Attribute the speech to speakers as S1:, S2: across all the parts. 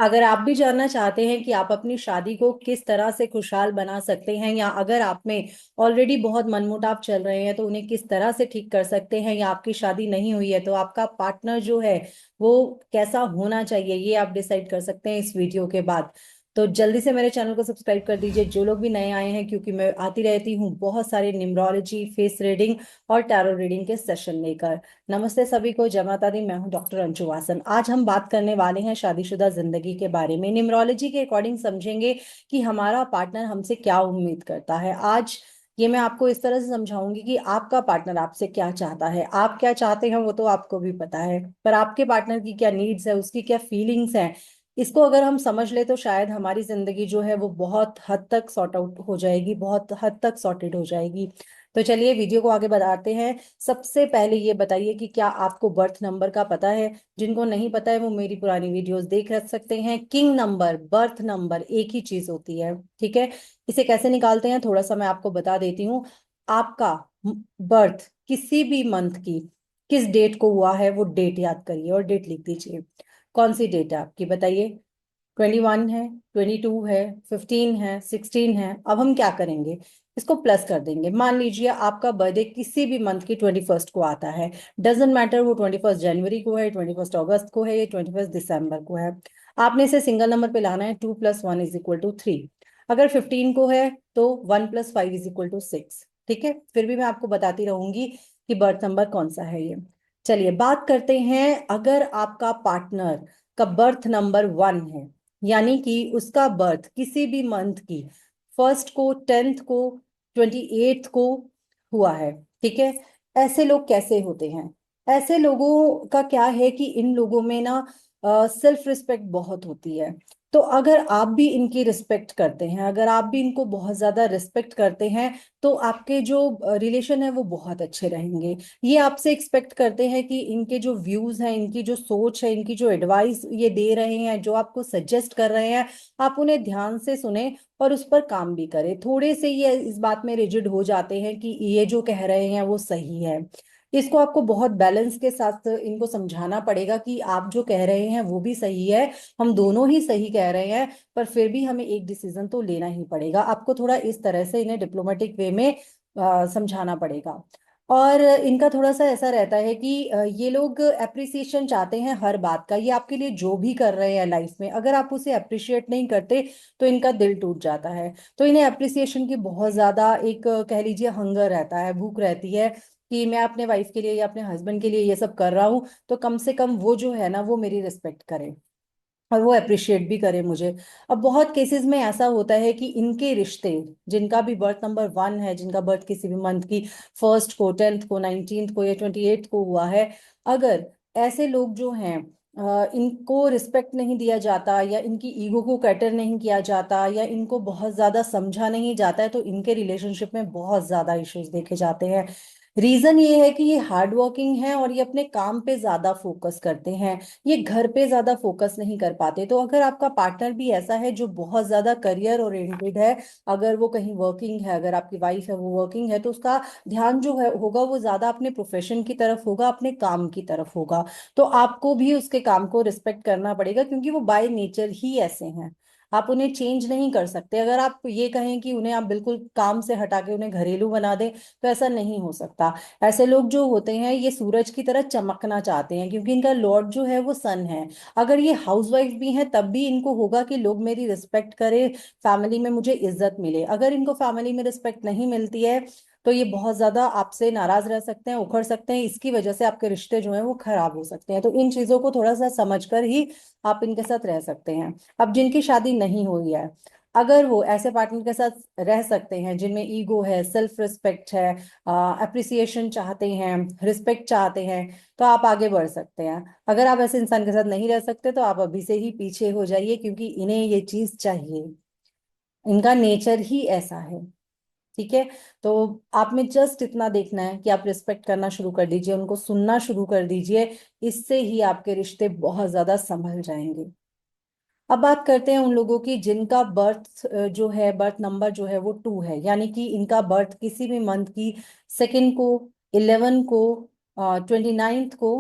S1: अगर आप भी जानना चाहते हैं कि आप अपनी शादी को किस तरह से खुशहाल बना सकते हैं, या अगर आप में ऑलरेडी बहुत मनमुटाव चल रहे हैं तो उन्हें किस तरह से ठीक कर सकते हैं, या आपकी शादी नहीं हुई है तो आपका पार्टनर जो है वो कैसा होना चाहिए, ये आप डिसाइड कर सकते हैं इस वीडियो के बाद। तो जल्दी से मेरे चैनल को सब्सक्राइब कर दीजिए जो लोग भी नए आए हैं, क्योंकि मैं आती रहती हूँ बहुत सारे न्यूमरोलॉजी, फेस रीडिंग और टैरो रीडिंग के सेशन लेकर। नमस्ते सभी को, जय माता दी। मैं हूं डॉक्टर अंशु वासन। आज हम बात करने वाले हैं शादीशुदा जिंदगी के बारे में। न्यूमरोलॉजी के अकॉर्डिंग समझेंगे कि हमारा पार्टनर हमसे क्या उम्मीद करता है। आज ये मैं आपको इस तरह से समझाऊंगी कि आपका पार्टनर आपसे क्या चाहता है। आप क्या चाहते हैं वो तो आपको भी पता है, पर आपके पार्टनर की क्या नीड्स है, उसकी क्या फीलिंग्स हैं, इसको अगर हम समझ ले तो शायद हमारी जिंदगी जो है वो बहुत हद तक सॉर्ट आउट हो जाएगी, बहुत हद तक सॉर्टेड हो जाएगी। तो चलिए वीडियो को आगे बढ़ाते हैं। सबसे पहले ये बताइए कि क्या आपको बर्थ नंबर का पता है। जिनको नहीं पता है वो मेरी पुरानी वीडियोस देख रख सकते हैं। किंग नंबर, बर्थ नंबर एक ही चीज होती है, ठीक है। इसे कैसे निकालते हैं थोड़ा सा मैं आपको बता देती हूँ। आपका बर्थ किसी भी मंथ की किस डेट को हुआ है वो डेट याद करिए और डेट लिख दीजिए। कौन सी डेट है आपकी बताइए। 21 है, 22 है, 15 है, 16 है। अब हम क्या करेंगे, इसको प्लस कर देंगे। मान लीजिए आपका बर्थडे किसी भी मंथ की 21 को आता है। डजेंट मैटर वो 21 जनवरी को है, 21 अगस्त को है, या 21 दिसंबर को है। आपने इसे सिंगल नंबर पे लाना है। 2 + 1 = 3। अगर 15 को है तो 1 + 5 = 6। ठीक है, फिर भी मैं आपको बताती रहूंगी कि बर्थ नंबर कौन सा है ये। चलिए बात करते हैं। अगर आपका पार्टनर का बर्थ नंबर 1 है, यानी कि उसका बर्थ किसी भी मंथ की फर्स्ट को, 10th को, 28th को हुआ है, ठीक है। ऐसे लोग कैसे होते हैं? ऐसे लोगों का क्या है कि इन लोगों में ना सेल्फ रिस्पेक्ट बहुत होती है। तो अगर आप भी इनकी रिस्पेक्ट करते हैं, अगर आप भी इनको बहुत ज्यादा रिस्पेक्ट करते हैं, तो आपके जो रिलेशन है वो बहुत अच्छे रहेंगे। ये आपसे एक्सपेक्ट करते हैं कि इनके जो व्यूज हैं, इनकी जो सोच है, इनकी जो एडवाइस ये दे रहे हैं, जो आपको सजेस्ट कर रहे हैं, आप उन्हें ध्यान से सुने और उस पर काम भी करें। थोड़े से ये इस बात में रिजिड हो जाते हैं कि ये जो कह रहे हैं वो सही है। इसको आपको बहुत बैलेंस के साथ इनको समझाना पड़ेगा कि आप जो कह रहे हैं वो भी सही है, हम दोनों ही सही कह रहे हैं, पर फिर भी हमें एक डिसीजन तो लेना ही पड़ेगा। आपको थोड़ा इस तरह से इन्हें डिप्लोमेटिक वे में समझाना पड़ेगा। और इनका थोड़ा सा ऐसा रहता है कि ये लोग अप्रिसिएशन चाहते हैं हर बात का। ये आपके लिए जो भी कर रहे हैं लाइफ में, अगर आप उसे अप्रिशिएट नहीं करते तो इनका दिल टूट जाता है। तो इन्हें अप्रिसिएशन की बहुत ज्यादा एक कह लीजिए हंगर रहता है, भूख रहती है कि मैं अपने वाइफ के लिए या अपने हस्बैंड के लिए ये सब कर रहा हूँ, तो कम से कम वो जो है ना वो मेरी रिस्पेक्ट करे और वो अप्रिशिएट भी करे मुझे। अब बहुत केसेस में ऐसा होता है कि इनके रिश्ते, जिनका भी बर्थ नंबर 1 है, जिनका बर्थ किसी भी मंथ की फर्स्ट को, 10th को, 19th को या 28th को हुआ है, अगर ऐसे लोग जो हैं इनको रिस्पेक्ट नहीं दिया जाता, या इनकी ईगो को कैटर नहीं किया जाता, या इनको बहुत ज्यादा समझा नहीं जाता है, तो इनके रिलेशनशिप में बहुत ज्यादा इश्यूज देखे जाते हैं। रीजन ये है कि ये हार्ड वर्किंग है और ये अपने काम पे ज्यादा फोकस करते हैं, ये घर पे ज्यादा फोकस नहीं कर पाते। तो अगर आपका पार्टनर भी ऐसा है जो बहुत ज्यादा करियर ओरिएंटेड है, अगर वो कहीं वर्किंग है, अगर आपकी वाइफ है वो वर्किंग है, तो उसका ध्यान जो है होगा वो ज्यादा अपने प्रोफेशन की तरफ होगा, अपने काम की तरफ होगा। तो आपको भी उसके काम को रिस्पेक्ट करना पड़ेगा, क्योंकि वो बाय नेचर ही ऐसे हैं। आप उन्हें चेंज नहीं कर सकते। अगर आप ये कहें कि उन्हें आप बिल्कुल काम से हटा के उन्हें घरेलू बना दें तो ऐसा नहीं हो सकता। ऐसे लोग जो होते हैं ये सूरज की तरह चमकना चाहते हैं, क्योंकि इनका लॉर्ड जो है वो सन है। अगर ये हाउसवाइफ भी हैं तब भी इनको होगा कि लोग मेरी रिस्पेक्ट करें, फैमिली में मुझे इज्जत मिले। अगर इनको फैमिली में रिस्पेक्ट नहीं मिलती है तो ये बहुत ज्यादा आपसे नाराज रह सकते हैं, उखड़ सकते हैं। इसकी वजह से आपके रिश्ते जो हैं वो खराब हो सकते हैं। तो इन चीजों को थोड़ा सा समझकर ही आप इनके साथ रह सकते हैं। अब जिनकी शादी नहीं हुई है, अगर वो ऐसे पार्टनर के साथ रह सकते हैं जिनमें ईगो है, सेल्फ रिस्पेक्ट है, अप्रिसिएशन चाहते हैं, रिस्पेक्ट चाहते हैं, तो आप आगे बढ़ सकते हैं। अगर आप ऐसे इंसान के साथ नहीं रह सकते तो आप अभी से ही पीछे हो जाइए, क्योंकि इन्हें ये चीज चाहिए, इनका नेचर ही ऐसा है। ठीक है। तो आप में जस्ट इतना देखना है कि आप रिस्पेक्ट करना शुरू कर दीजिए, उनको सुनना शुरू कर दीजिए। इससे ही आपके रिश्ते बहुत ज्यादा संभल जाएंगे। अब बात करते हैं उन लोगों की जिनका बर्थ जो है, बर्थ नंबर जो है वो 2 है, यानी कि इनका बर्थ किसी भी मंथ की सेकेंड को, 11 को, 29th को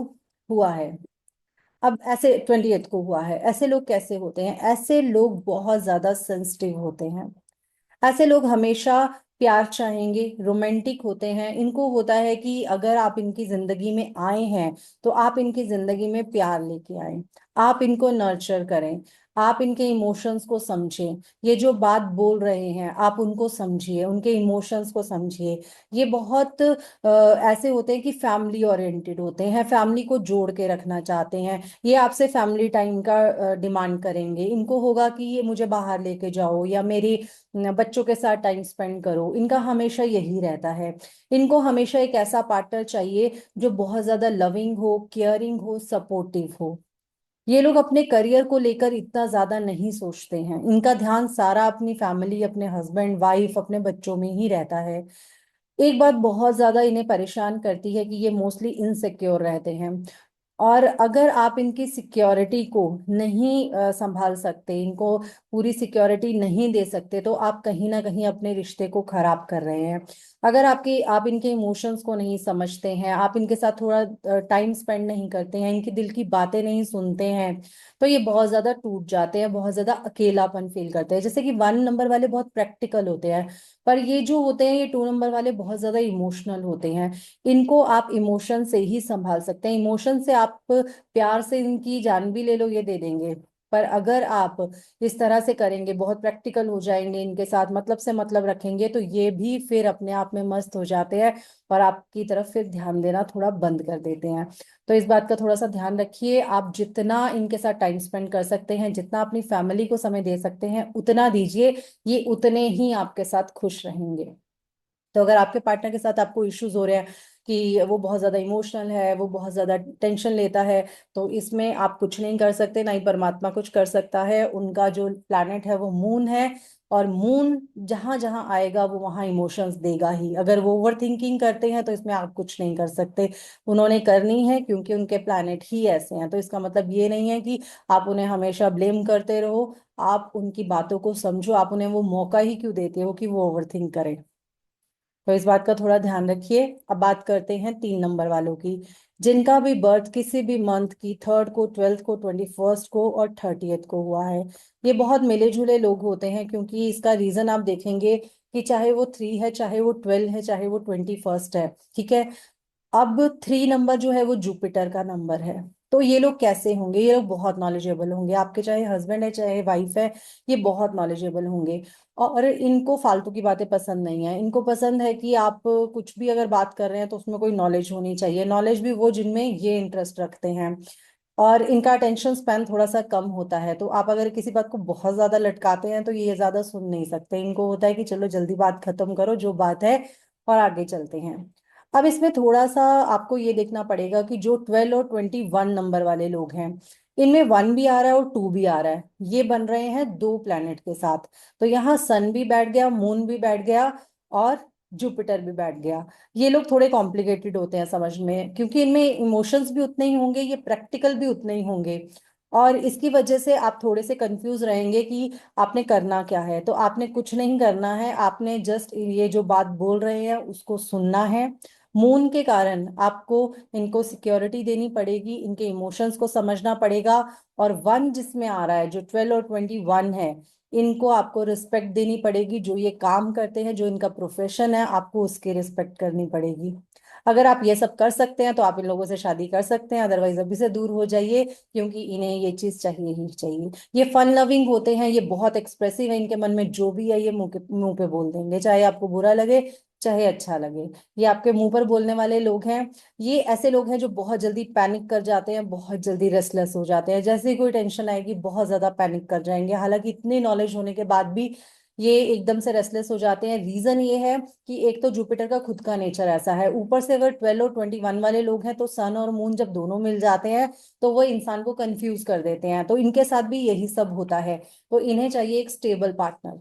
S1: हुआ है। अब ऐसे 20th को हुआ है, ऐसे लोग कैसे होते हैं? ऐसे लोग बहुत ज्यादा सेंसिटिव होते हैं। ऐसे लोग हमेशा प्यार चाहेंगे, रोमांटिक होते हैं। इनको होता है कि अगर आप इनकी जिंदगी में आए हैं तो आप इनकी जिंदगी में प्यार लेके आए, आप इनको नर्चर करें, आप इनके इमोशंस को समझें। ये जो बात बोल रहे हैं आप उनको समझिए, उनके इमोशंस को समझिए। ये बहुत ऐसे होते हैं कि फैमिली ओरिएंटेड होते हैं, फैमिली को जोड़ के रखना चाहते हैं। ये आपसे फैमिली टाइम का डिमांड करेंगे। इनको होगा कि ये मुझे बाहर लेके जाओ या मेरी बच्चों के साथ टाइम स्पेंड करो। इनका हमेशा यही रहता है। इनको हमेशा एक ऐसा पार्टनर चाहिए जो बहुत ज्यादा लविंग हो, केयरिंग हो, सपोर्टिव हो। ये लोग अपने करियर को लेकर इतना ज्यादा नहीं सोचते हैं। इनका ध्यान सारा अपनी फैमिली, अपने हस्बैंड वाइफ, अपने बच्चों में ही रहता है। एक बात बहुत ज्यादा इन्हें परेशान करती है कि ये मोस्टली इनसिक्योर रहते हैं। और अगर आप इनकी सिक्योरिटी को नहीं संभाल सकते, इनको पूरी सिक्योरिटी नहीं दे सकते, तो आप कहीं ना कहीं अपने रिश्ते को खराब कर रहे हैं। अगर आप इनके इमोशंस को नहीं समझते हैं, आप इनके साथ थोड़ा टाइम स्पेंड नहीं करते हैं, इनकी दिल की बातें नहीं सुनते हैं, तो ये बहुत ज्यादा टूट जाते हैं, बहुत ज्यादा अकेलापन फील करते हैं। जैसे कि 1 नंबर वाले बहुत प्रैक्टिकल होते हैं, पर ये जो होते हैं, ये 2 नंबर वाले बहुत ज्यादा इमोशनल होते हैं। इनको आप इमोशन से ही संभाल सकते हैं। इमोशन से आप प्यार से इनकी जान भी ले लो, ये दे देंगे। पर अगर आप इस तरह से करेंगे, बहुत प्रैक्टिकल हो जाएंगे, इनके साथ मतलब से मतलब रखेंगे, तो ये भी फिर अपने आप में मस्त हो जाते हैं और आपकी तरफ फिर ध्यान देना थोड़ा बंद कर देते हैं। तो इस बात का थोड़ा सा ध्यान रखिए। आप जितना इनके साथ टाइम स्पेंड कर सकते हैं, जितना अपनी फैमिली को समय दे सकते हैं, उतना दीजिए। ये उतने ही आपके साथ खुश रहेंगे। तो अगर आपके पार्टनर के साथ आपको इश्यूज हो रहे हैं कि वो बहुत ज्यादा इमोशनल है, वो बहुत ज्यादा टेंशन लेता है, तो इसमें आप कुछ नहीं कर सकते, ना ही परमात्मा कुछ कर सकता है। उनका जो प्लैनेट है वो मून है, और मून जहां जहां आएगा वो वहां इमोशंस देगा ही। अगर वो ओवर थिंकिंग करते हैं तो इसमें आप कुछ नहीं कर सकते। उन्होंने करनी है क्योंकि उनके प्लैनेट ही ऐसे हैं। तो इसका मतलब ये नहीं है कि आप उन्हें हमेशा ब्लेम करते रहो। आप उनकी बातों को समझो, आप उन्हें वो मौका ही क्यों देते हो कि वो ओवर थिंक करें। तो इस बात का थोड़ा ध्यान रखिए। अब बात करते हैं 3 नंबर वालों की, जिनका भी बर्थ किसी भी मंथ की 3rd को, 12th को, 21st को और 30th को हुआ है। ये बहुत मिले जुले लोग होते हैं, क्योंकि इसका रीजन आप देखेंगे कि चाहे वो 3 है, चाहे वो 12 है, चाहे वो 21st है, ठीक है। अब 3 नंबर जो है वो जुपिटर का नंबर है। तो ये लोग कैसे होंगे? ये लोग बहुत नॉलेजेबल होंगे। आपके चाहे हस्बैंड है चाहे वाइफ है, ये बहुत नॉलेजेबल होंगे। और इनको फालतू की बातें पसंद नहीं है। इनको पसंद है कि आप कुछ भी अगर बात कर रहे हैं तो उसमें कोई नॉलेज होनी चाहिए। नॉलेज भी वो जिनमें ये इंटरेस्ट रखते हैं। और इनका अटेंशन स्पैन थोड़ा सा कम होता है। तो आप अगर किसी बात को बहुत ज्यादा लटकाते हैं तो ये ज्यादा सुन नहीं सकते। इनको होता है कि चलो जल्दी बात खत्म करो जो बात है, और आगे चलते हैं। अब इसमें थोड़ा सा आपको ये देखना पड़ेगा कि जो 12 और 21 नंबर वाले लोग हैं, इनमें 1 भी आ रहा है और 2 भी आ रहा है। ये बन रहे हैं 2 प्लैनेट के साथ। तो यहाँ सन भी बैठ गया, मून भी बैठ गया, और जुपिटर भी बैठ गया। ये लोग थोड़े कॉम्प्लिकेटेड होते हैं समझ में, क्योंकि इनमें इमोशंस भी उतने ही होंगे, ये प्रैक्टिकल भी उतने ही होंगे। और इसकी वजह से आप थोड़े से कंफ्यूज रहेंगे कि आपने करना क्या है। तो आपने कुछ नहीं करना है, आपने जस्ट ये जो बात बोल रहे हैं उसको सुनना है। मून के कारण आपको इनको सिक्योरिटी देनी पड़ेगी, इनके इमोशंस को समझना पड़ेगा। और 1 जिसमें आ रहा है, जो 12 और 21 है, इनको आपको रिस्पेक्ट देनी पड़ेगी। जो ये काम करते हैं, जो इनका प्रोफेशन है, आपको उसकी रिस्पेक्ट करनी पड़ेगी। अगर आप ये सब कर सकते हैं तो आप इन लोगों से शादी कर सकते हैं, अदरवाइज अभी से दूर हो जाइए, क्योंकि इन्हें ये चीज चाहिए ही चाहिए। ये फन लविंग होते हैं, ये बहुत एक्सप्रेसिव है। इनके मन में जो भी है ये मुंह पे बोल देंगे, चाहे आपको बुरा लगे चाहे अच्छा लगे। ये आपके मुंह पर बोलने वाले लोग हैं। ये ऐसे लोग हैं जो बहुत जल्दी पैनिक कर जाते हैं, बहुत जल्दी रेस्टलेस हो जाते हैं। जैसे ही कोई टेंशन आएगी बहुत ज्यादा पैनिक कर जाएंगे, हालांकि इतनी नॉलेज होने के बाद भी ये एकदम से रेस्टलेस हो जाते हैं। रीजन ये है कि एक तो जुपिटर का खुद का नेचर ऐसा है, ऊपर से अगर 12 और 21 वाले लोग हैं तो सन और मून जब दोनों मिल जाते हैं तो वो इंसान को कंफ्यूज कर देते हैं। तो इनके साथ भी यही सब होता है। तो इन्हें चाहिए एक स्टेबल पार्टनर,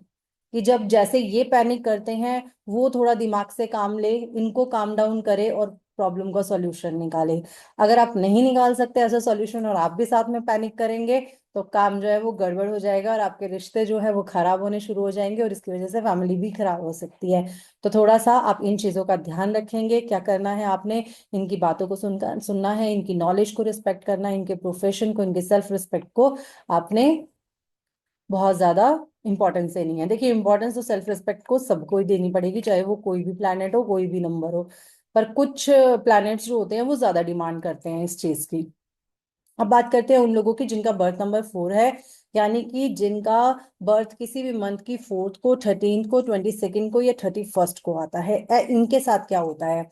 S1: कि जब जैसे ये पैनिक करते हैं वो थोड़ा दिमाग से काम ले, इनको काम डाउन करे और प्रॉब्लम का सॉल्यूशन निकाले। अगर आप नहीं निकाल सकते ऐसा सॉल्यूशन और आप भी साथ में पैनिक करेंगे तो काम जो है वो गड़बड़ हो जाएगा और आपके रिश्ते जो है वो खराब होने शुरू हो जाएंगे और इसकी वजह से फैमिली भी खराब हो सकती है। तो थोड़ा सा आप इन चीजों का ध्यान रखेंगे। क्या करना है आपने, इनकी बातों को सुनना है, इनकी नॉलेज को रिस्पेक्ट करना है, इनके प्रोफेशन को, इनके सेल्फ रिस्पेक्ट को आपने बहुत ज्यादा इंपॉर्टेंस देनी है। देखिए, इंपॉर्टेंस तो सेल्फ रिस्पेक्ट को सबको ही देनी पड़ेगी, चाहे वो कोई भी प्लैनेट हो, कोई भी नंबर हो। पर कुछ प्लैनेट्स जो होते हैं वो ज्यादा डिमांड करते हैं इस चीज की। अब बात करते हैं उन लोगों की जिनका बर्थ नंबर 4 है, यानी कि जिनका बर्थ किसी भी मंथ की 4th को, 13th को, 22nd को या 31st को आता है। इनके साथ क्या होता है,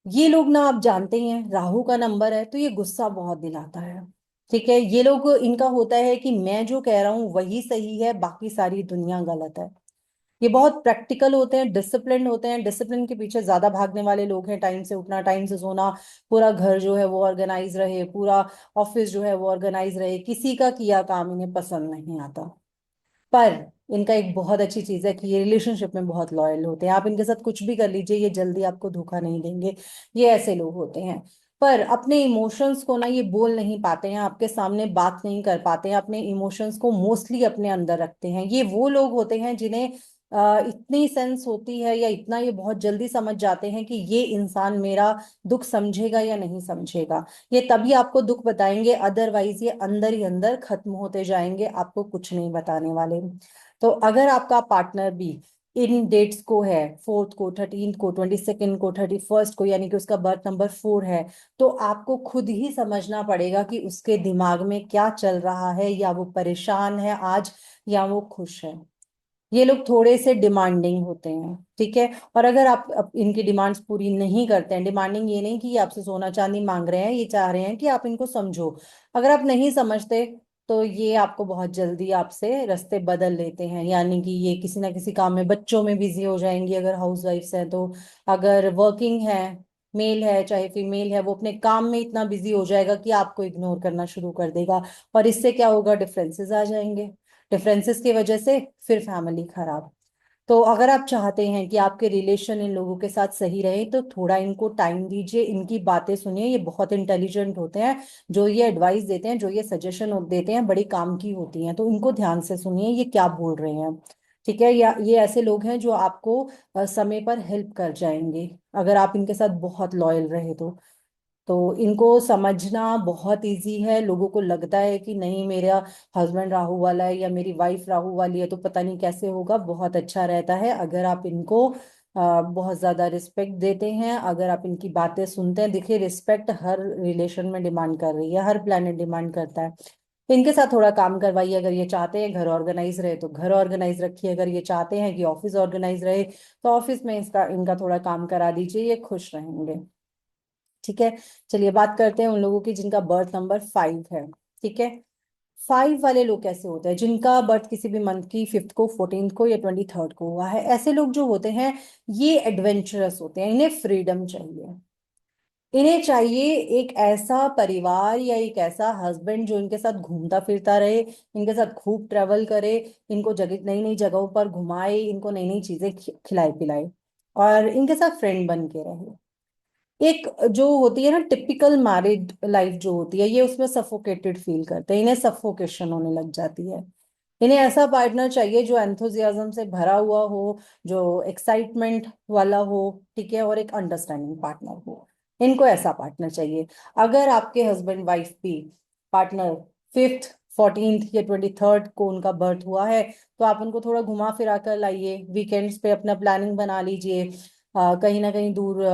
S1: ये लोग ना, आप जानते ही हैं राहु का नंबर है तो ये गुस्सा बहुत दिलाता है। ठीक है, ये लोग, इनका होता है कि मैं जो कह रहा हूं वही सही है, बाकी सारी दुनिया गलत है। ये बहुत प्रैक्टिकल होते हैं, डिसिप्लिन होते हैं, डिसिप्लिन के पीछे ज्यादा भागने वाले लोग हैं। टाइम से उठना, टाइम से सोना, पूरा घर जो है वो ऑर्गेनाइज रहे, पूरा ऑफिस जो है वो ऑर्गेनाइज रहे, किसी का किया काम इन्हें पसंद नहीं आता। पर इनका एक बहुत अच्छी चीज है कि ये रिलेशनशिप में बहुत लॉयल होते हैं। आप इनके साथ कुछ भी कर लीजिए, ये जल्दी आपको धोखा नहीं देंगे। ये ऐसे लोग होते हैं। पर अपने इमोशंस को ना ये बोल नहीं पाते हैं, आपके सामने बात नहीं कर पाते हैं, अपने इमोशंस को मोस्टली अपने अंदर रखते हैं। ये वो लोग होते हैं जिन्हें इतनी सेंस होती है, या इतना ये बहुत जल्दी समझ जाते हैं कि ये इंसान मेरा दुख समझेगा या नहीं समझेगा। ये तभी आपको दुख बताएंगे, अदरवाइज ये अंदर ही अंदर खत्म होते जाएंगे, आपको कुछ नहीं बताने वाले। तो अगर आपका पार्टनर भी इन डेट्स को है, 4th को, 13th को, 22nd को, 31st को, यानी कि उसका बर्थ नंबर 4 है, तो आपको खुद ही समझना पड़ेगा कि उसके दिमाग में क्या चल रहा है, या वो परेशान है आज, या वो खुश है। ये लोग थोड़े से डिमांडिंग होते हैं। ठीक है, और अगर आप इनकी डिमांड्स पूरी नहीं करते हैं, डिमांडिंग ये नहीं कि ये आपसे सोना चांदी मांग रहे हैं, ये चाह रहे हैं कि आप इनको समझो। अगर आप नहीं समझते तो ये आपको बहुत जल्दी आपसे रास्ते बदल लेते हैं, यानी कि ये किसी ना किसी काम में, बच्चों में बिजी हो जाएंगी अगर हाउस वाइफ्स हैं तो। अगर वर्किंग है, मेल है चाहे फीमेल है, वो अपने काम में इतना बिजी हो जाएगा कि आपको इग्नोर करना शुरू कर देगा। और इससे क्या होगा, डिफरेंसेस आ जाएंगे। डिफरेंसेस की वजह से फिर फैमिली खराब। तो अगर आप चाहते हैं कि आपके रिलेशन इन लोगों के साथ सही रहे, तो थोड़ा इनको टाइम दीजिए, इनकी बातें सुनिए। ये बहुत इंटेलिजेंट होते हैं। जो ये एडवाइस देते हैं, जो ये सजेशन देते हैं, बड़ी काम की होती हैं, तो इनको ध्यान से सुनिए ये क्या बोल रहे हैं। ठीक है, या ये ऐसे लोग हैं जो आपको समय पर हेल्प कर जाएंगे, अगर आप इनके साथ बहुत लॉयल रहे तो इनको समझना बहुत इजी है। लोगों को लगता है कि नहीं, मेरा हस्बैंड राहु वाला है या मेरी वाइफ राहु वाली है तो पता नहीं कैसे होगा। बहुत अच्छा रहता है अगर आप इनको बहुत ज्यादा रिस्पेक्ट देते हैं, अगर आप इनकी बातें सुनते हैं। देखिए, रिस्पेक्ट हर रिलेशन में डिमांड कर रही है, हर प्लेनेट डिमांड करता है। तो इनके साथ थोड़ा काम करवाइए। अगर ये चाहते हैं घर ऑर्गेनाइज रहे तो घर ऑर्गेनाइज रखिए, अगर ये चाहते हैं कि ऑफिस ऑर्गेनाइज रहे तो ऑफिस में इसका इनका थोड़ा काम करा दीजिए, ये खुश रहेंगे। ठीक है, चलिए बात करते हैं उन लोगों की जिनका बर्थ नंबर 5 है। ठीक है, 5 वाले लोग कैसे होते हैं, जिनका बर्थ किसी भी मंथ की 5th को, 14th को या 23rd को हुआ है। ऐसे लोग जो होते हैं ये एडवेंचरस होते हैं, इन्हें फ्रीडम चाहिए। इन्हें चाहिए एक ऐसा परिवार या एक ऐसा हस्बैंड जो इनके साथ घूमता फिरता रहे, इनके साथ खूब ट्रेवल करे, इनको जगह, नई नई जगहों पर घुमाए, इनको नई नई चीजें खिलाए पिलाए, और इनके साथ फ्रेंड बन के रहे। एक जो होती है ना टिपिकल मैरिड लाइफ जो होती है, ये उसमें सफोकेटेड फील करते हैं, इन्हें सफोकेशन होने लग जाती है। इन्हें ऐसा पार्टनर चाहिए जो एंथुजियाज्म से भरा हुआ हो, जो एक्साइटमेंट वाला हो। ठीक है, और एक अंडरस्टैंडिंग पार्टनर हो। इनको ऐसा पार्टनर चाहिए। अगर आपके हस्बैंड वाइफ भी पार्टनर 5th, 14th या 23rd को उनका बर्थ हुआ है, तो आप उनको थोड़ा घुमा फिरा कर लाइए। वीकेंड्स पे अपना प्लानिंग बना लीजिए। कहीं ना कहीं दूर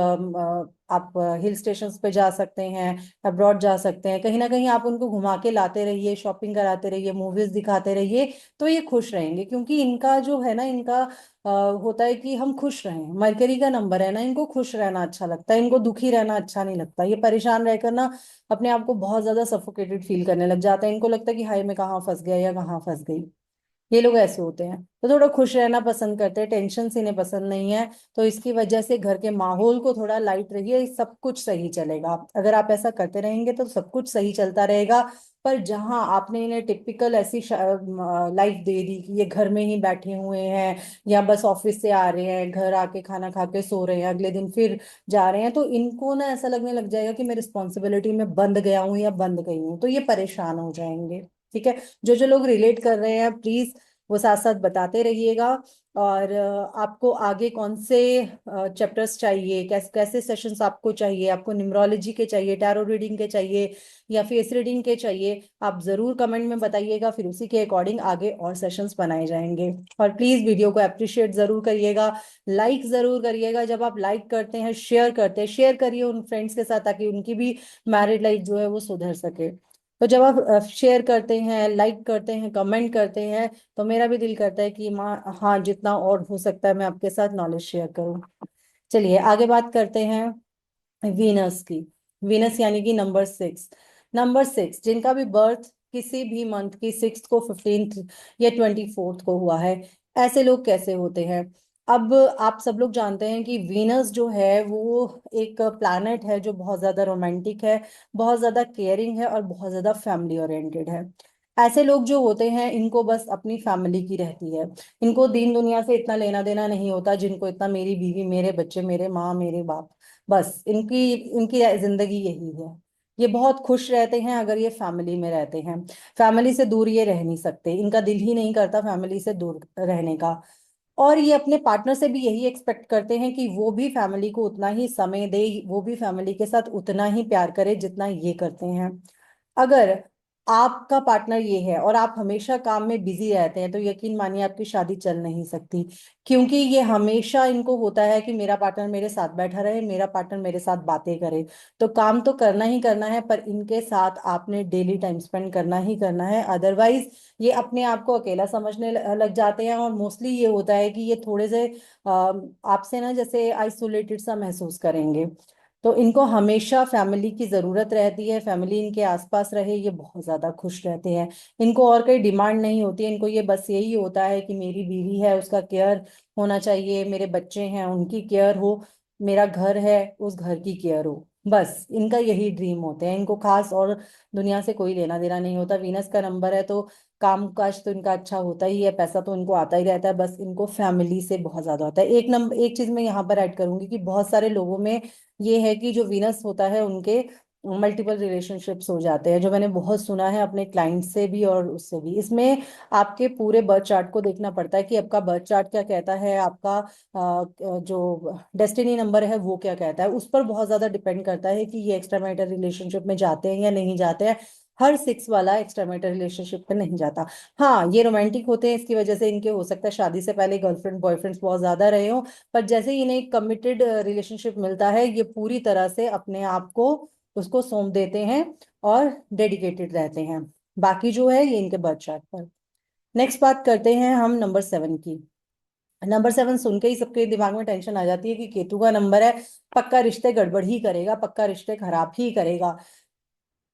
S1: आप हिल स्टेशंस पे जा सकते हैं, अब्रॉड जा सकते हैं, कहीं ना कहीं आप उनको घुमा के लाते रहिए, शॉपिंग कराते रहिए, मूवीज दिखाते रहिए। तो ये खुश रहेंगे, क्योंकि इनका जो है ना, इनका अ, होता है कि हम खुश रहें। मरकरी का नंबर है ना, इनको खुश रहना अच्छा लगता है, इनको दुखी रहना अच्छा नहीं लगता। ये परेशान रहकर ना अपने आप को बहुत ज्यादा सफोकेटेड फील करने लग जाता है। इनको लगता है कि हाय मैं कहाँ फंस गया या कहाँ फंस गई। ये लोग ऐसे होते हैं, तो थोड़ा खुश रहना पसंद करते हैं, टेंशन से इन्हें पसंद नहीं है। तो इसकी वजह से घर के माहौल को थोड़ा लाइट रहिए, सब कुछ सही चलेगा। अगर आप ऐसा करते रहेंगे तो सब कुछ सही चलता रहेगा। पर जहां आपने इन्हें टिपिकल ऐसी लाइफ दे दी कि ये घर में ही बैठे हुए हैं, या बस ऑफिस से आ रहे हैं, घर आके खाना खा के सो रहे हैं, अगले दिन फिर जा रहे हैं, तो इनको ना ऐसा लगने लग जाएगा कि मैं रिस्पॉन्सिबिलिटी में बंद गया हूँ या बंद गई हूँ, तो ये परेशान हो जाएंगे। ठीक है, जो जो लोग रिलेट कर रहे हैं प्लीज वो साथ साथ बताते रहिएगा। और आपको आगे कौन से चैप्टर्स चाहिए, कैसे कैसे सेशंस आपको चाहिए, आपको न्यूमरोलॉजी के चाहिए, टैरो रीडिंग के चाहिए या फेस रीडिंग के चाहिए, आप जरूर कमेंट में बताइएगा, फिर उसी के अकॉर्डिंग आगे और सेशंस बनाए जाएंगे। और प्लीज वीडियो को अप्रिशिएट जरूर करिएगा, लाइक जरूर करिएगा। जब आप लाइक करते हैं, शेयर करिए उन फ्रेंड्स के साथ, ताकि उनकी भी मैरिड लाइफ जो है वो सुधर सके। तो जब आप शेयर करते हैं, लाइक करते हैं, कमेंट करते हैं, तो मेरा भी दिल करता है कि माँ हाँ जितना और हो सकता है मैं आपके साथ नॉलेज शेयर करूँ। चलिए आगे बात करते हैं वीनस की। वीनस यानी कि नंबर 6। नंबर 6 जिनका भी बर्थ किसी भी मंथ की 6 को, 15 या 24 को हुआ है, ऐसे लोग कैसे होते हैं। अब आप सब लोग जानते हैं कि वीनस जो है वो एक प्लैनेट है जो बहुत ज्यादा रोमांटिक है, बहुत ज्यादा केयरिंग है और बहुत ज्यादा फैमिली ओरिएंटेड है। ऐसे लोग जो होते हैं इनको बस अपनी फैमिली की रहती है, इनको दीन दुनिया से इतना लेना देना नहीं होता जिनको इतना मेरी बीवी, मेरे बच्चे, मेरे माँ, मेरे बाप, बस इनकी इनकी जिंदगी यही है। ये बहुत खुश रहते हैं अगर ये फैमिली में रहते हैं, फैमिली से दूर ये रह नहीं सकते, इनका दिल ही नहीं करता फैमिली से दूर रहने का। और ये अपने पार्टनर से भी यही एक्सपेक्ट करते हैं कि वो भी फैमिली को उतना ही समय दे, वो भी फैमिली के साथ उतना ही प्यार करे जितना ये करते हैं। अगर आपका पार्टनर ये है और आप हमेशा काम में बिजी रहते हैं, तो यकीन मानिए आपकी शादी चल नहीं सकती। क्योंकि ये हमेशा इनको होता है कि मेरा पार्टनर मेरे साथ बैठा रहे, मेरा पार्टनर मेरे साथ बातें करे। तो काम तो करना ही करना है, पर इनके साथ आपने डेली टाइम स्पेंड करना ही करना है, अदरवाइज ये अपने आप को अकेला समझने लग जाते हैं। और मोस्टली ये होता है कि ये थोड़े से आपसे ना जैसे आइसोलेटेड सा महसूस करेंगे। तो इनको हमेशा फैमिली की जरूरत रहती है, फैमिली इनके आसपास रहे, ये बहुत ज्यादा खुश रहते हैं। इनको और कोई डिमांड नहीं होती है, इनको ये बस यही होता है कि मेरी बीवी है उसका केयर होना चाहिए, मेरे बच्चे हैं उनकी केयर हो, मेरा घर है उस घर की केयर हो। बस इनका यही ड्रीम होते हैं, इनको खास और दुनिया से कोई लेना देना नहीं होता। वीनस का नंबर है तो काम काज तो इनका अच्छा होता ही है, पैसा तो इनको आता ही रहता है, बस इनको फैमिली से बहुत ज्यादा होता है। एक चीज मैं यहाँ पर ऐड करूंगी कि बहुत सारे लोगों में ये है कि जो वीनस होता है उनके मल्टीपल रिलेशनशिप्स हो जाते हैं, जो मैंने बहुत सुना है अपने क्लाइंट से भी और उससे भी। इसमें आपके पूरे बर्थ चार्ट को देखना पड़ता है कि आपका बर्थ चार्ट क्या कहता है, आपका जो डेस्टिनी नंबर है वो क्या कहता है, उस पर बहुत ज्यादा डिपेंड करता है कि ये एक्स्ट्रा मैरिटल रिलेशनशिप में जाते हैं या नहीं जाते हैं। हर 6 वाला एक्स्ट्रा मैरिटल रिलेशनशिप में नहीं जाता। हाँ ये रोमांटिक होते हैं, इसकी वजह से इनके हो सकता है शादी से पहले गर्लफ्रेंड बॉयफ्रेंड्स बहुत ज्यादा रहे हो, पर जैसे ही इन्हें एक कमिटेड रिलेशनशिप मिलता है ये पूरी तरह से अपने आप को उसको सौंप देते हैं और डेडिकेटेड रहते हैं। बाकी जो है ये इनके बर्थ चार्ट पर। नेक्स्ट बात करते हैं हम नंबर 7 की। नंबर 7 सुन के ही सबके दिमाग में टेंशन आ जाती है कि केतु का नंबर है, पक्का रिश्ते गड़बड़ ही करेगा, पक्का रिश्ते खराब ही करेगा।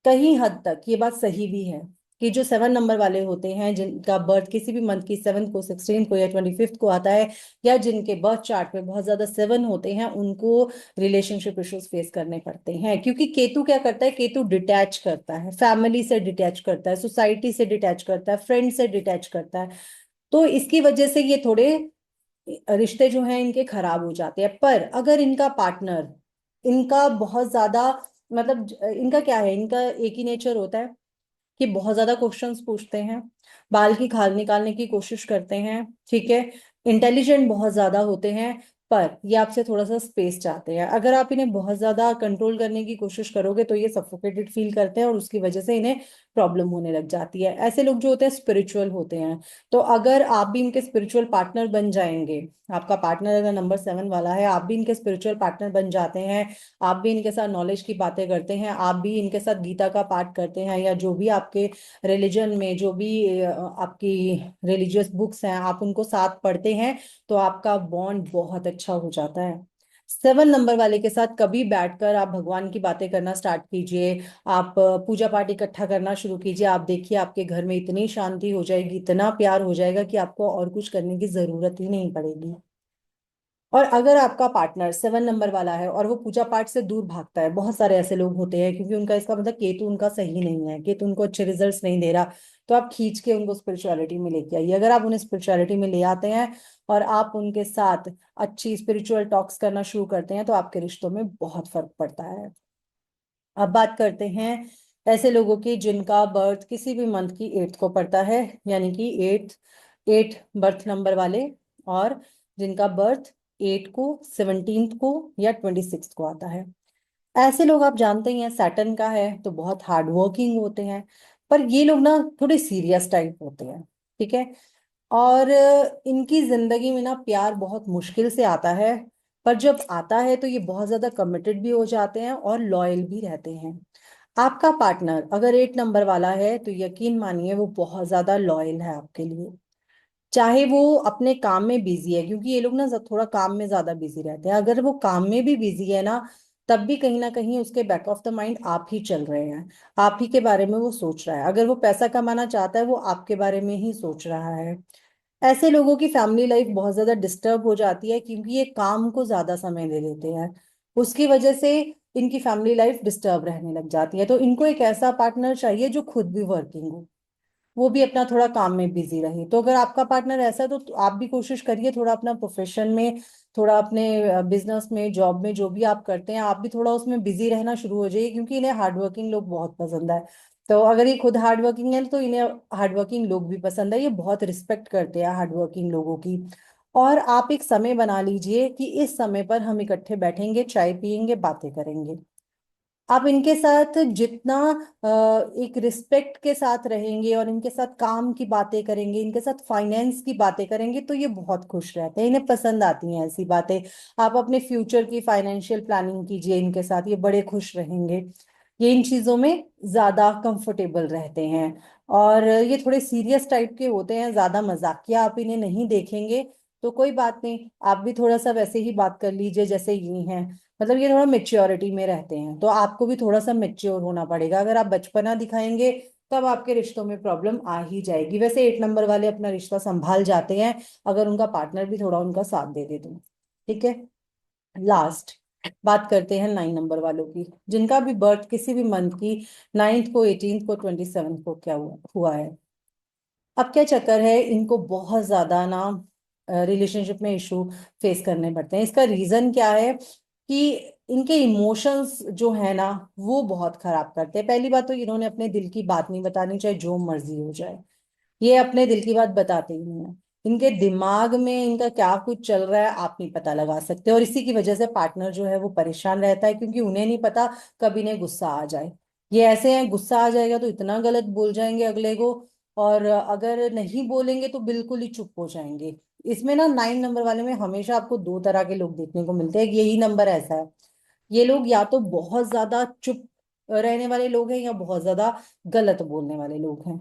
S1: कहीं हद तक ये बात सही भी है कि जो 7 नंबर वाले होते हैं, जिनका बर्थ किसी भी मंथ की 7 को, 16 को या 25 को आता है, या जिनके बर्थ चार्ट में बहुत ज्यादा 7 होते हैं, उनको रिलेशनशिप इश्यूज फेस करने पड़ते हैं। क्योंकि केतु क्या करता है, केतु डिटैच करता है, फैमिली से डिटैच करता है, सोसाइटी से डिटैच करता है, फ्रेंड से डिटैच करता है। तो इसकी वजह से ये थोड़े रिश्ते जो हैं इनके खराब हो जाते हैं। पर अगर इनका पार्टनर इनका बहुत ज्यादा, मतलब इनका क्या है, इनका एक ही नेचर होता है कि बहुत ज्यादा क्वेश्चंस पूछते हैं, बाल की खाल निकालने की कोशिश करते हैं, ठीक है, इंटेलिजेंट बहुत ज्यादा होते हैं। पर ये आपसे थोड़ा सा स्पेस चाहते हैं। अगर आप इन्हें बहुत ज्यादा कंट्रोल करने की कोशिश करोगे तो ये सफोकेटेड फील करते हैं और उसकी वजह से इन्हें प्रॉब्लम होने लग जाती है। ऐसे लोग जो होते हैं स्पिरिचुअल होते हैं। तो अगर आप भी इनके स्पिरिचुअल पार्टनर बन जाएंगे, आपका पार्टनर अगर नंबर 7 वाला है, आप भी इनके स्पिरिचुअल पार्टनर बन जाते हैं, आप भी इनके साथ नॉलेज की बातें करते हैं, आप भी इनके साथ गीता का पाठ करते हैं, या जो भी आपके रिलीजन में जो भी आपकी रिलीजियस बुक्स हैं आप उनको साथ पढ़ते हैं, तो आपका बॉन्ड बहुत अच्छा हो जाता है। 7 नंबर वाले के साथ कभी बैठकर आप भगवान की बातें करना स्टार्ट कीजिए, आप पूजा पाठ इकट्ठा करना शुरू कीजिए, आप देखिए आपके घर में इतनी शांति हो जाएगी, इतना प्यार हो जाएगा कि आपको और कुछ करने की जरूरत ही नहीं पड़ेगी। और अगर आपका पार्टनर 7 नंबर वाला है और वो पूजा पाठ से दूर भागता है, बहुत सारे ऐसे लोग होते हैं, क्योंकि उनका इसका मतलब केतु उनका सही नहीं है, केतु उनको अच्छे रिजल्ट्स नहीं दे रहा, तो आप खींच के उनको स्पिरिचुअलिटी में लेके आइए। अगर आप उन्हें स्पिरिचुअलिटी में ले आते हैं और आप उनके साथ अच्छी स्पिरिचुअल टॉक्स करना शुरू करते हैं, तो आपके रिश्तों में बहुत फर्क पड़ता है। अब बात करते हैं ऐसे लोगों की जिनका बर्थ किसी भी मंथ की 8th को पड़ता है, यानी कि 8 बर्थ नंबर वाले, और जिनका बर्थ 8 को, 17th को या 26th को आता है। ऐसे लोग आप जानते ही हैं, सैटर्न का है तो बहुत हार्ड वर्किंग होते हैं, पर ये लोग ना थोड़े सीरियस टाइप होते हैं। ठीक है। और इनकी जिंदगी में ना प्यार बहुत मुश्किल से आता है, पर जब आता है तो ये बहुत ज्यादा कमिटेड भी हो जाते हैं और लॉयल भी रहते हैं। आपका पार्टनर अगर 8 नंबर वाला है तो यकीन मानिए वो बहुत ज्यादा लॉयल है आपके लिए। चाहे वो अपने काम में बिजी है, क्योंकि ये लोग ना थोड़ा काम में ज्यादा बिजी रहते हैं, अगर वो काम में भी बिजी है ना, तब भी कहीं ना कहीं उसके बैक ऑफ द माइंड आप ही चल रहे हैं, आप ही के बारे में वो सोच रहा है। अगर वो पैसा कमाना चाहता है वो आपके बारे में ही सोच रहा है। ऐसे लोगों की फैमिली लाइफ बहुत ज्यादा डिस्टर्ब हो जाती है, क्योंकि ये काम को ज्यादा समय दे देते हैं, उसकी वजह से इनकी फैमिली लाइफ डिस्टर्ब रहने लग जाती है। तो इनको एक ऐसा पार्टनर चाहिए जो खुद भी वर्किंग हो, वो भी अपना थोड़ा काम में बिजी रहे। तो अगर आपका पार्टनर ऐसा है तो आप भी कोशिश करिए थोड़ा अपना प्रोफेशन में, थोड़ा अपने बिजनेस में, जॉब में, जो भी आप करते हैं आप भी थोड़ा उसमें बिजी रहना शुरू हो जाइए, क्योंकि इन्हें हार्डवर्किंग लोग बहुत पसंद है। तो अगर ये खुद हार्डवर्किंग है तो इन्हें हार्डवर्किंग लोग भी पसंद है, ये बहुत रिस्पेक्ट करते हैं हार्डवर्किंग लोगों की। और आप एक समय बना लीजिए कि इस समय पर हम इकट्ठे बैठेंगे, चाय पियेंगे, बातें करेंगे। आप इनके साथ जितना एक रिस्पेक्ट के साथ रहेंगे और इनके साथ काम की बातें करेंगे, इनके साथ फाइनेंस की बातें करेंगे, तो ये बहुत खुश रहते हैं, इन्हें पसंद आती हैं ऐसी बातें। आप अपने फ्यूचर की फाइनेंशियल प्लानिंग कीजिए इनके साथ, ये बड़े खुश रहेंगे। ये इन चीजों में ज्यादा कंफर्टेबल रहते हैं। और ये थोड़े सीरियस टाइप के होते हैं, ज्यादा मजाकिया आप इन्हें नहीं देखेंगे। तो कोई बात नहीं, आप भी थोड़ा सा वैसे ही बात कर लीजिए जैसे ये हैं। मतलब ये थोड़ा मेच्योरिटी में रहते हैं, तो आपको भी थोड़ा सा मेच्योर होना पड़ेगा। अगर आप बचपना दिखाएंगे तब आपके रिश्तों में प्रॉब्लम आ ही जाएगी। वैसे 8 नंबर वाले अपना रिश्ता संभाल जाते हैं, अगर उनका पार्टनर भी थोड़ा उनका साथ दे दे तो। ठीक है। लास्ट बात करते हैं 9 नंबर वालों की, जिनका भी बर्थ किसी भी मंथ की 9th को, 18th को, 27th को क्या हुआ है। अब क्या चक्कर है, इनको बहुत ज्यादा ना रिलेशनशिप में इशू फेस करने पड़ते हैं। इसका रीजन क्या है कि इनके इमोशंस जो है ना वो बहुत खराब करते हैं। पहली बात तो इन्होंने अपने दिल की बात नहीं बतानी, चाहे जो मर्जी हो जाए, ये अपने दिल की बात बताते ही नहीं है। इनके दिमाग में इनका क्या कुछ चल रहा है आप नहीं पता लगा सकते, और इसी की वजह से पार्टनर जो है वो परेशान रहता है, क्योंकि उन्हें नहीं पता कब इन्हें गुस्सा आ जाए। ये ऐसे हैं, गुस्सा आ जाएगा तो इतना गलत बोल जाएंगे अगले को, और अगर नहीं बोलेंगे तो बिल्कुल ही चुप हो जाएंगे। इसमें ना 9 नंबर वाले में हमेशा आपको दो तरह के लोग देखने को मिलते हैं, यही नंबर ऐसा है। ये लोग या तो बहुत ज्यादा चुप रहने वाले लोग हैं, या बहुत ज्यादा गलत बोलने वाले लोग हैं।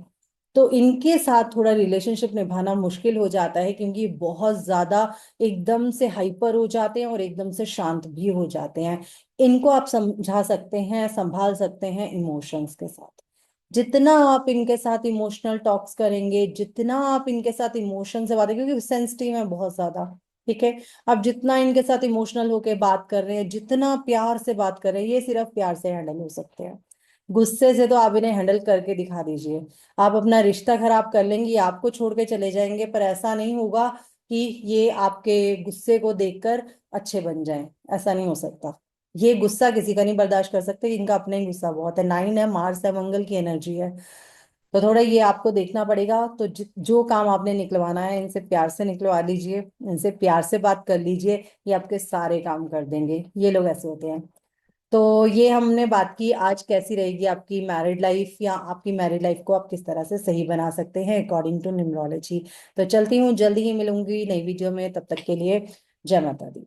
S1: तो इनके साथ थोड़ा रिलेशनशिप निभाना मुश्किल हो जाता है, क्योंकि ये बहुत ज्यादा एकदम से हाइपर हो जाते हैं और एकदम से शांत भी हो जाते हैं। इनको आप समझा सकते हैं, संभाल सकते हैं इमोशंस के साथ। जितना आप इनके साथ इमोशनल टॉक्स करेंगे, जितना आप इनके साथ इमोशन से बातें, क्योंकि सेंसिटिव है बहुत ज्यादा। ठीक है। आप जितना इनके साथ इमोशनल होके बात कर रहे हैं, जितना प्यार से बात कर रहे हैं, ये सिर्फ प्यार से हैंडल हो सकते हैं। गुस्से से तो आप इन्हें हैंडल करके दिखा दीजिए, आप अपना रिश्ता खराब कर लेंगी, आपको छोड़ के चले जाएंगे, पर ऐसा नहीं होगा कि ये आपके गुस्से को देखकर अच्छे बन जाएं। ऐसा नहीं हो सकता। ये गुस्सा किसी का नहीं बर्दाश्त कर सकते, इनका अपना ही गुस्सा बहुत है। 9 है, मार्स है, मंगल की एनर्जी है। तो थोड़ा ये आपको देखना पड़ेगा। तो जो काम आपने निकलवाना है इनसे प्यार से निकलवा लीजिए, इनसे प्यार से बात कर लीजिए, ये आपके सारे काम कर देंगे। ये लोग ऐसे होते हैं। तो ये हमने बात की आज कैसी रहेगी आपकी मैरिड लाइफ, या आपकी मैरिड लाइफ को आप किस तरह से सही बना सकते हैं अकॉर्डिंग टू न्यूमरोलॉजी। तो चलती हूँ, जल्दी ही मिलूंगी नई वीडियो में, तब तक के लिए जय माता दी।